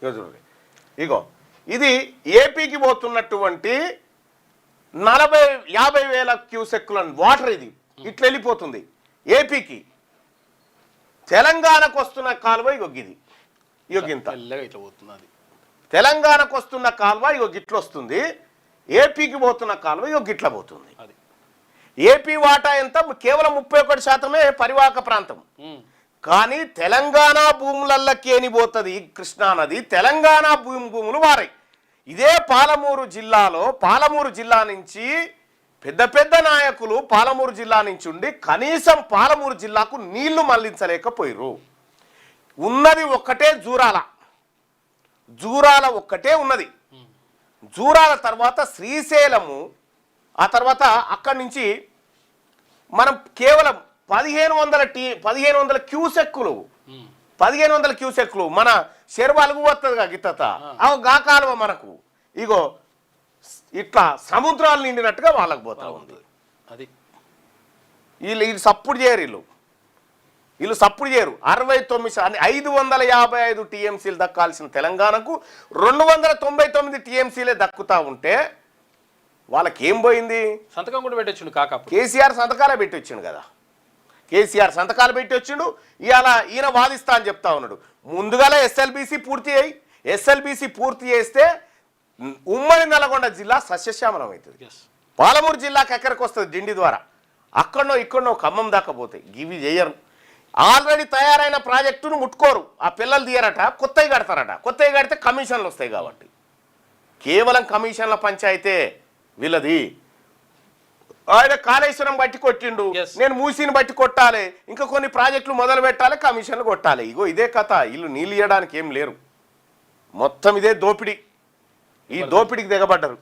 ఇగో చూడండి, ఇగో ఇది ఏపీకి పోతున్నటువంటి 50 వేల క్యూసెక్కుల వాటర్ ఇది ఇట్లా వెళ్ళిపోతుంది ఏపీకి. తెలంగాణకు వస్తున్న కాలువ ఇగో గిది, ఇగో గింత ఇట్లా పోతుంది. తెలంగాణకు వస్తున్న కాలువ ఇగో గిట్ల వస్తుంది, ఏపీకి పోతున్న కాలువ ఇగో గిట్ల పోతుంది. ఏపీ వాటా ఎంత? కేవలం 31% పరివాహక ప్రాంతం. కానీ తెలంగాణ భూములల్లకేని పోతుంది కృష్ణా నది, తెలంగాణ భూములు వారాయి. ఇదే పాలమూరు జిల్లాలో, పాలమూరు జిల్లా నుంచి పెద్ద పెద్ద నాయకులు పాలమూరు జిల్లా నుంచి ఉండి కనీసం పాలమూరు జిల్లాకు నీళ్లు మళ్లించలేకపోయారు. ఉన్నది ఒక్కటే జూరాల, జూరాల ఒక్కటే ఉన్నది. జూరాల తర్వాత శ్రీశైలము, ఆ తర్వాత అక్కడి నుంచి మనం కేవలం 1500 క్యూసెక్కులు 1500 క్యూసెక్కులు మన శర్వాలకు వస్తుందిగా గిత్తత గా కాలువ మనకు ఇగో ఇట్లా సముద్రాలు నిండినట్టుగా వాళ్ళకు పోతా ఉంది. అది వీళ్ళు సప్పుడు చేయరు, వీళ్ళు సప్పుడు చేయరు. 555 టీఎంసీలు దక్కాల్సిన తెలంగాణకు 299 టీఎంసీలే దక్కుతా ఉంటే వాళ్ళకి ఏం పోయింది? సంతకం కూడా పెట్టొచ్చిండు కాక. కేసీఆర్ సంతకాలే పెట్టి వచ్చిండు కదా, కేసీఆర్ సంతకాలు పెట్టి వచ్చిండు. ఇవాళ ఈయన వాదిస్తా అని చెప్తా ఉన్నాడు. ముందుగానే ఎస్ఎల్బీసీ పూర్తి అయ్యి, ఎస్ఎల్బీసీ పూర్తి చేస్తే ఉమ్మడి నల్గొండ జిల్లా సస్యశ్యామలం అవుతుంది. పాలమూరు జిల్లాకి ఎక్కడికి వస్తుంది? డిండి ద్వారా. అక్కడనో ఇక్కడనో ఖమ్మం దాకా పోతాయి. ఇవి చేయరు. ఆల్రెడీ తయారైన ప్రాజెక్టును ముట్టుకోరు. ఆ పిల్లలు తీయరట, కొత్తవి కడతారట. కొత్తవి కడితే కమిషన్లు వస్తాయి. కాబట్టి కేవలం కమిషన్ల పంచాయితే వీళ్ళది. ఆయన కాళేశ్వరం బట్టి కొట్టిండు, నేను మూసిని బట్టి కొట్టాలి, ఇంకా కొన్ని ప్రాజెక్టులు మొదలు పెట్టాలి, కమిషన్లు కొట్టాలి. ఇగో ఇదే కథ. వీళ్ళు నీళ్ళు ఇవ్వడానికి ఏం లేరు, మొత్తం ఇదే దోపిడీ. ఈ దోపిడీకి దిగబడ్డరు.